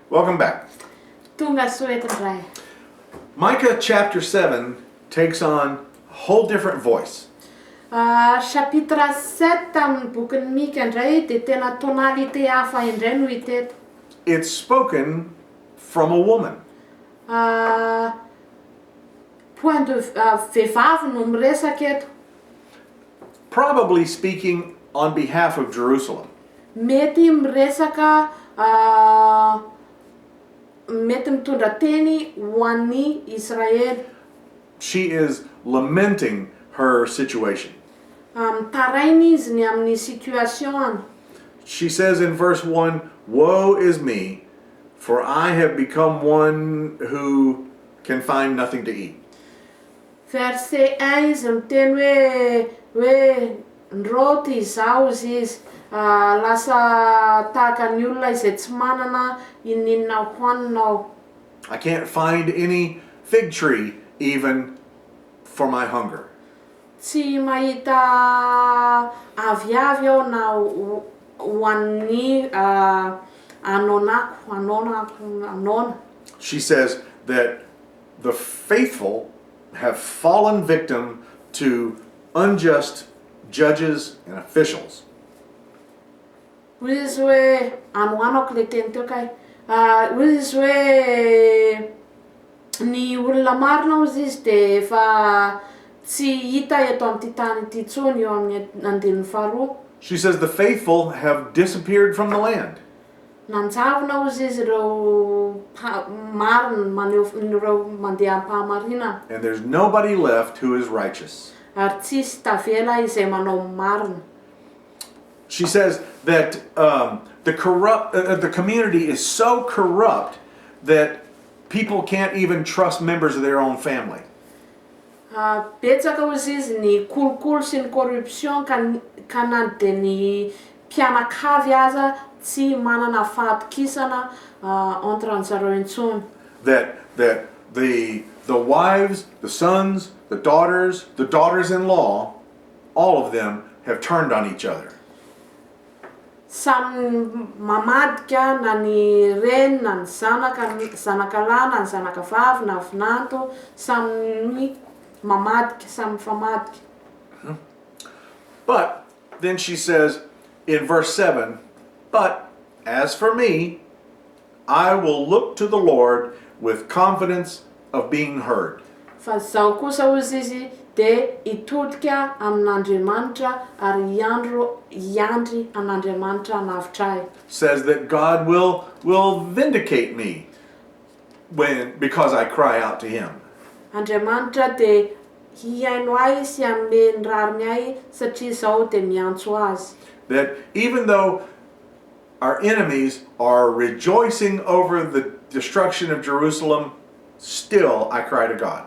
Welcome back. Tunga suetrai. Micah chapter 7 takes on a whole different voice. Chapitre 7 amin'ny bokin'ny Mika indray dia tena tonalité hafa indray no hita eto. It's spoken from a woman. Point de vehivavy no miresaka eto. Probably speaking on behalf of Jerusalem. Mety miresaka mety mitondra teny ho an'ny Israely. She is lamenting her situation. Tarainy izy ny amin'ny situationany. She says in verse 1, "Woe is me, for I have become one who can find nothing to eat." Verset 1 izy miteny hoe ndraoty izaho izy lasa tahaka ny olona izay tsy manana inona hohaninao. I can't find any fig tree even for my hunger. Tsy mahita aviavy aho na ho an'ny anona. She says that the faithful have fallen victim to unjust judges and officials. Hoy izy hoe anoanako le teny teo kay. Hoy izy hoe ny olona marina hozy izy dia efa tsy hita eto amin'ity tany ity intsony eo amin'ny andinin'ny faharoa. She says the faithful have disappeared from the land. Nanjavona hozy izy ireo marina ireo mandeha am-pahamarinana. And there's nobody left who is righteous. Ary tsisy tavela izay manao marina. She says that the community is so corrupt that people can't even trust members of their own family. Betsaka hozy izy ny kolokolo sy ny corruption ka na dia ny mpianakavy aza tsy manana fahatokisana entre an'zareo intsony. That the wives, the sons, the daughters-in-law, all of them have turned on each other. Samy mamadika na ny reny na ny zanakalahy na ny zanakavavy na vinanto samy mamadika samy famadika. But then she says in verse 7, "But as for me, I will look to the Lord with confidence of being heard." Fa zao kosa hozy izy dia hitodika amin'Andriamanitra ary hiandry an'Andriamanitra navitra ahy. Says that God will vindicate me because I cry out to him. Andriamanitra dia hihaino ahy sy hanome ny rariny ahy satria zao dia miantso azy. That even though our enemies are rejoicing over the destruction of Jerusalem, still I cry to God.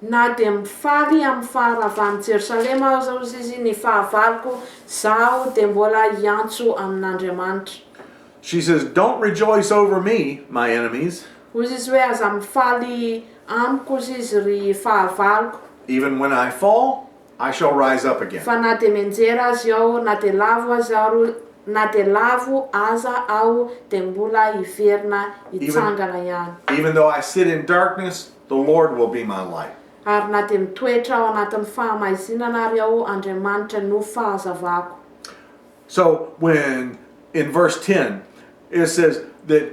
Na dia mifaly amin'ny faharavan'i Jerusalema aho zao izy ny fahavaloko zaho dia mbola hiantso amin'Andriamanitra. She says, "Don't rejoice over me, my enemies." Hozy izy hoe aza mifaly amiko izy ry fahavaloko. "Even when I fall, I shall rise up again." Fa na dia menjera azy aho na dia lavo aza aho dia mbola hiverina hitsangana ihany. Even though I sit in darkness, the Lord will be my light. Ary na dia mitoetra ao anatin'ny fahamaizinana ary aho Andriamanitra no fahazavako. So when in verse 10 it says that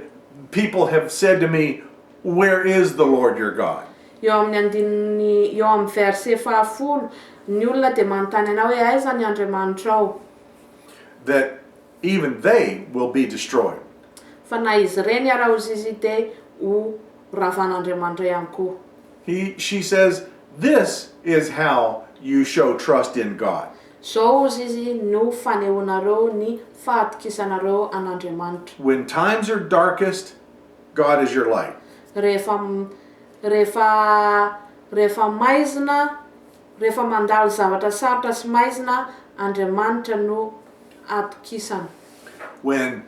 people have said to me, "Where is the Lord your God?" Eo amin'ny verset 10 ny olona dia manontany anao hoe aiza ny Andriamanitra ao. That even they will be destroyed. Fa na izy ireny ara hozy izy dia ho ravan'Andriamanitra ihany koa. She says, "This is how you show trust in God." Zao hozy izy no fanehoanareo ny fahatokisanareo an'Andriamanitra. When times are darkest, God is your light. Rehefa maizina, rehefa mandalo zavatra sarotra sy maizina, Andriamanitra no atokisana. When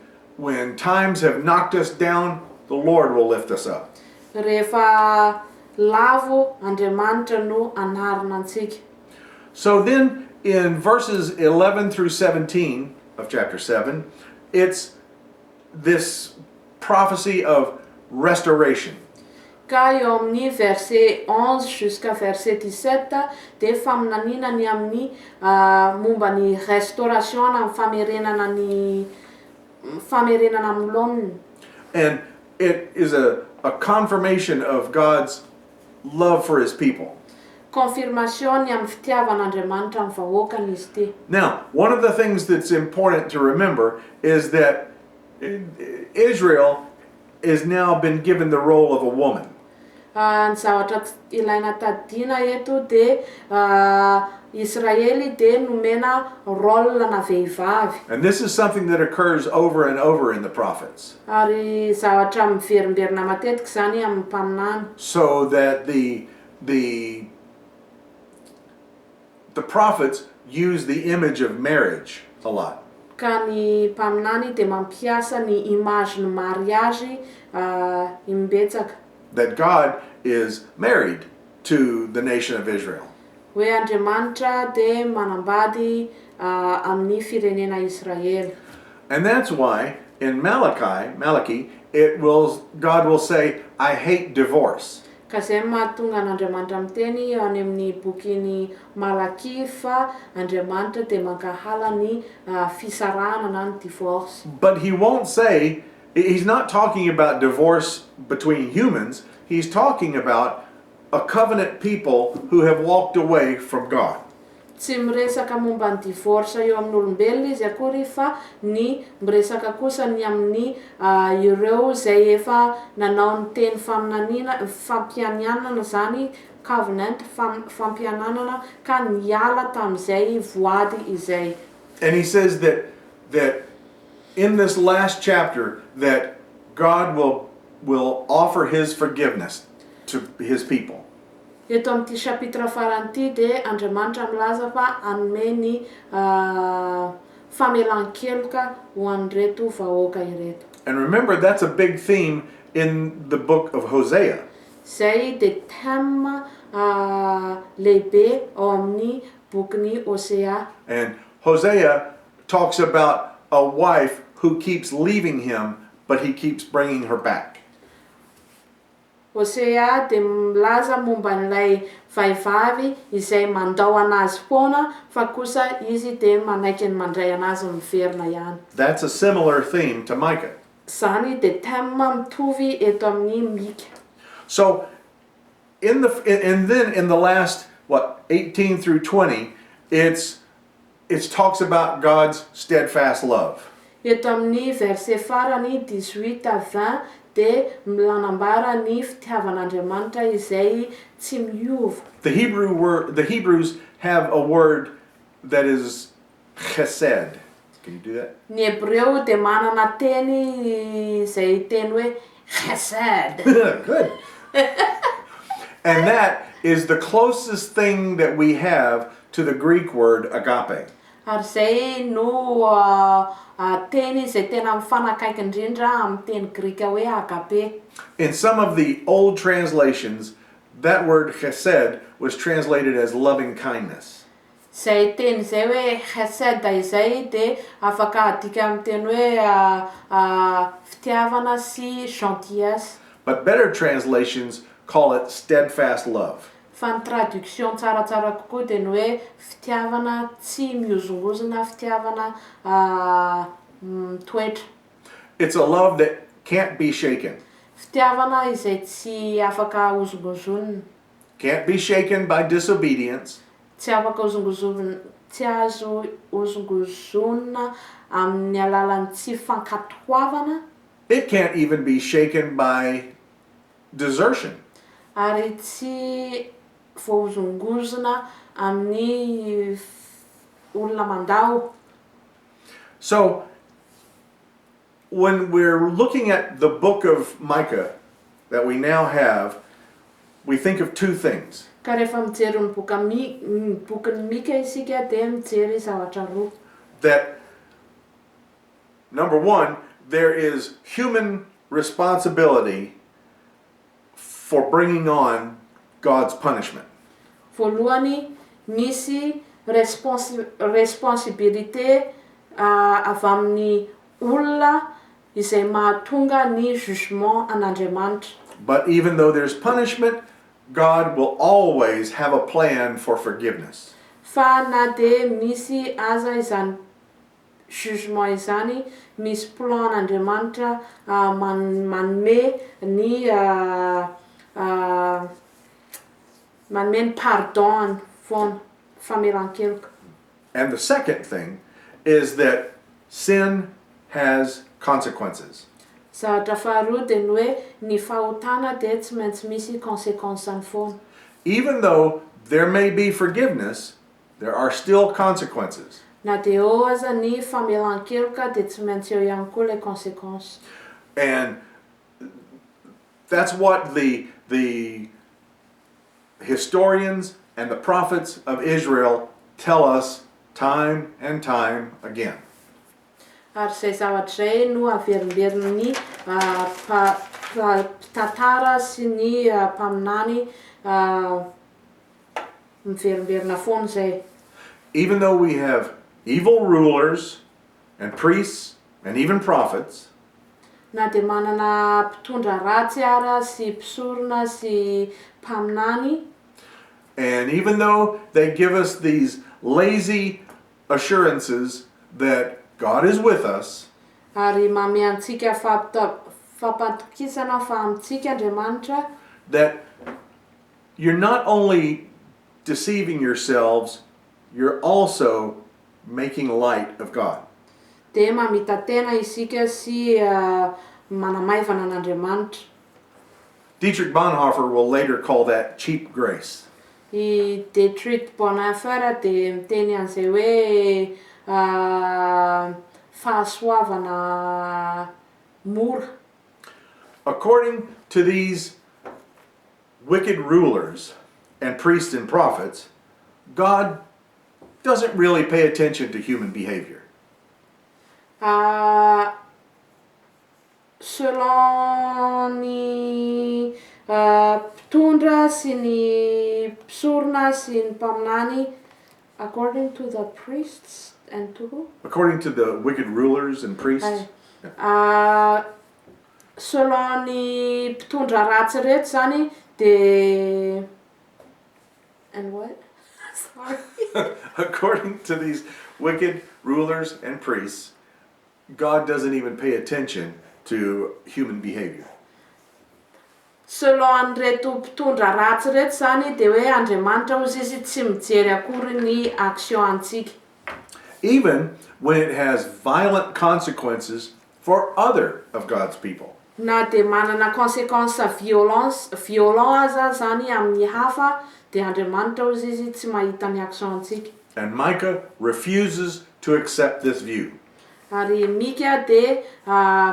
times have knocked us down, the Lord will lift us up. Rehefa lavo, Andriamanitra no anarina antsika. So then in verses 11 through 17 of chapter 7, it's this prophecy of restoration. Ka eo amin'ny verset 11 jusqu'à verset 17 dia faminaniana ny amin'ny momba ny restauration na famerenana ny famerenana amin'ny laoniny. And it is a confirmation of God's love for his people. Confirmation ny amin'ny fitiavan'Andriamanitra amin'ny vahoakany izy ty. Now, one of the things that's important to remember is that Israel has now been given the role of a woman. Ny zavatra ilaina tadina eto dia Israely dia nomena rôle na vehivavy. And this is something that occurs over and over in the prophets. Ary zavatra miverimberina matetika zany amin'ny mpaminany. So that the prophets use the image of marriage a lot. Ka ny mpaminany dia mampiasa ny image ny mariage imbetsaka. That God is married to the nation of Israel. Hoe Andriamanitra dia manambady amin'ny firenena Israely. And that's why in Malachi, God will say, I hate divorce. Ka zay mahatonga n'Andriamanitra miteny any amin'ny bokin'ny Malaki fa Andriamanitra dia mankahala ny fisarahana na ny divorce. But he won't say, he's not talking about divorce between humans, he's talking about a covenant people who have walked away from God. Tsy miresaka momba ny divorce eo amin'ny olombelona izy akory fa ny miresaka kosa ny amin'ny ireo zay efa nanao ny teny faminaniana fampiananana zany covenant fampiananana ka niala tamin'izay voady izay. And he says that in this last chapter that God will offer his forgiveness to his people. Eto amin'ity chapitre faran'ity dia Andriamanitra milaza fa anome ny famelan-keloka ho an'ireto vahoaka ireto. And remember, that's a big theme in the book of Hosea. Zay dia thème lehibe ao amin'ny bokin'ny Hosea. And Hosea talks about a wife who keeps leaving him, but he keeps bringing her back. Hosea dia milaza momba n'ilay vehivavy izay mandao anazy foana fa kosa izy dia manaiky ny mandray anazy miverina ihany. That's a similar theme to Micah. Zany dia thème mitovy eto amin'ny Micah. So, and then in the last 18 through 20, it talks about God's steadfast love. Eto amin'ny verset farany 18 à 20 dia milanambara ny fitiavan'Andriamanitra izay tsy miova. The Hebrews have a word that is chesed. Can you do that? Ny Hebreo dia manana teny izay teny hoe chesed. Good. And that is the closest thing that we have to the Greek word agape. Ary zay no teny izay tena mifanakaiky indrindra amin'ny teny Grika hoe agape. In some of the old translations, that word chesed was translated as loving kindness. Zay teny zay hoe chesed izay dia afaka adika amin'ny teny hoe fitiavana sy gentillesse. But better translations call it steadfast love. Fa ny traduction tsaratsara kokoa dia ny hoe fitiavana tsy miozongozona, fitiavana toetra. It's a love that can't be shaken. Fitiavana izay tsy afaka ozongozonina. Can't be shaken by disobedience. Tsy afaka ozongozonina, tsy azo ozongozonina amin'ny alalan'ny tsy fankatoavana. It can't even be shaken by desertion. Ary tsy voazongozona amin'ny olona mandao. So, when we're looking at the book of Micah that we now have, we think of two things. Ka rehefa mijery ny bokin'ny Mika isika dia mijery zavatra roa. That, number one, there is human responsibility for bringing on God's punishment. Voalohany, misy responsibilité avy amin'ny olona izay mahatonga ny jugement an'Andriamanitra. But even though there's punishment, God will always have a plan for forgiveness. Fa na dia misy aza izany jugement izany, misy plan an'Andriamanitra manome ny manome ny pardon foana, famelan-keloka. And the second thing is that sin has consequences. Zavatra faharoa dia ny hoe ny fahotana dia tsy maintsy misy conséquence-any foana. Even though there may be forgiveness, there are still consequences. Na dia eo aza ny famelan-keloka dia tsy maintsy eo ihany koa ilay conséquence. And that's what the historians and the prophets of Israel tell us time and time again. Ary izay zavatra izay no averimberin'ny tantara sy ny mpaminany miverimberina foana izay. Even though we have evil rulers and priests and even prophets, Na dia manana mpitondra ratsy ara sy mpisorona sy mpaminany, and even though they give us these lazy assurances that God is with us, ary mame antsika fampatokisana fa amintsika Andriamanitra, that you're not only deceiving yourselves, you're also making light of God. dia mamita tena isika sy manamaivana an'Andriamanitra. Dietrich Bonhoeffer will later call that cheap grace. I Dietrich Bonhoeffer dia miteny an'izay hoe fahasoavana mora. According to these wicked rulers and priests and prophets, God doesn't really pay attention to human behavior. Selon ny mpitondra sy ny mpisorona sy ny mpaminany, according to the priests and to who? According to the wicked rulers and priests. Selon ny mpitondra ratsy rehetra zany de and what? Sorry. According to these wicked rulers and priests, God doesn't even pay attention to human behavior. Selon an'ireto mpitondra ratsy rehetra zany de hoe Andriamanitra hozy izy tsy mijery akory ny action antsika. Even when it has violent consequences for other of God's people. Na dia manana conséquence violent aza zany amin'ny hafa, dia Andriamanitra hozy izy tsy mahita ny action antsika. And Micah refuses to accept this view. Ary Micah dia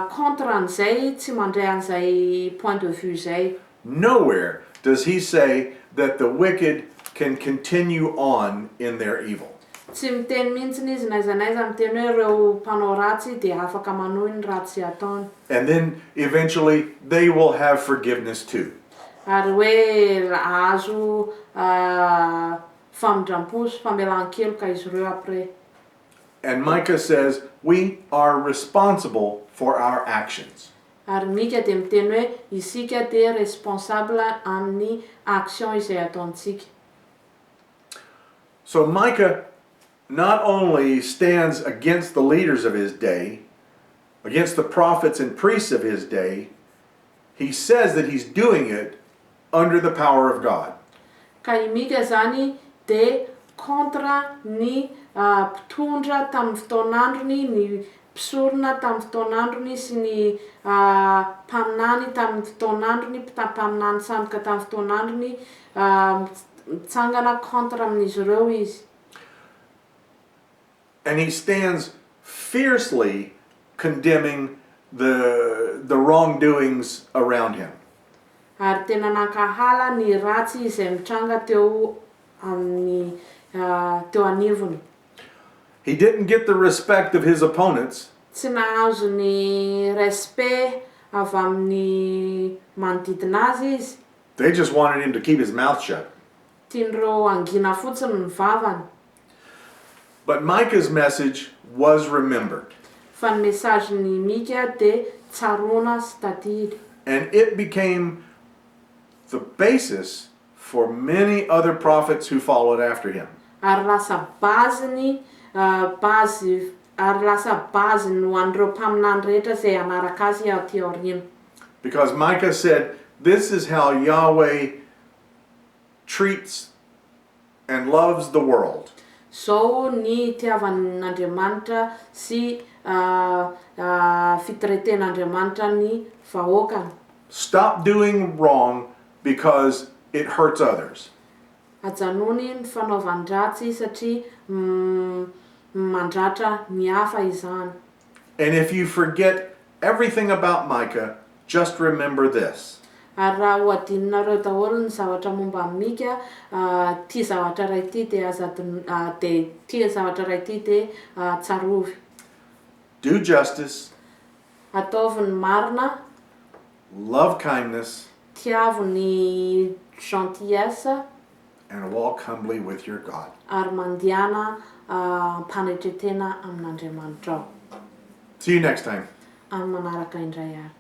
contre an'izay, tsy mandray an'izay point de vue izay. Nowhere does he say that the wicked can continue on in their evil. Tsy miteny mihitsiny izy n'aiza n'aiza miteny hoe ireo mpanao ratsy dia afaka manohy ny ratsy ataony. And then eventually they will have forgiveness too. Ary hoe azo famindram-po sy famelan-keloka izy ireo après. And Micah says we are responsible for our actions. Ary Micah dia miteny hoe isika dia responsable amin'ny action izay ataontsika. So Micah not only stands against the leaders of his day, against the prophets and priests of his day, he says that he's doing it under the power of God. Ka i Micah zany dia contre ny mpitondra tamin'ny fotoan'androny, ny mpisorona tamin'ny fotoan'androny sy ny mpaminany tamin'ny fotoan'androny, mpaminany sandoka tamin'ny fotoan'androny, mitsangana contre amin'izy ireo izy. And he stands fiercely condemning the wrongdoings around him. Ary tena nankahala ny ratsy izay mitranga teo amin'ny teo anivony. He didn't get the respect of his opponents. Tsy nahazo ny respect avy amin'ny manodidina azy izy. They just wanted him to keep his mouth shut. Tian'ireo angina fotsiny ny vavany. But Micah's message was remembered. Fa ny mesazin'ny Mika de tsaroana sy tadidy. And it became the basis for many other prophets who followed after him. Ary lasa baziny ary lasa baziny ho an'ireo mpaminany rehetra izay hanaraka azy aty aoriana. Because Micah said, this is how Yahweh treats and loves the world. Zao ny itiavan'Andriamanitra sy fitireten'Andriamanitra ny vahoakany. Stop doing wrong because it hurts others. Ajanony ny fanaovan-dratsy satria mandratra ny hafa izany. And if you forget everything about Micah, just remember this. Ary raha ho adininareo daholo ny zavatra momba ny Mika, ity zavatra iray ity de tsarovy. Do justice, Ataovy ny marina, love kindness, tiavo ny gentillesse, and walk humbly with your God. ary mandihana mpanetretena amin'Andriamanitra ao. See you next time. Amin'ny manaraka indray ary.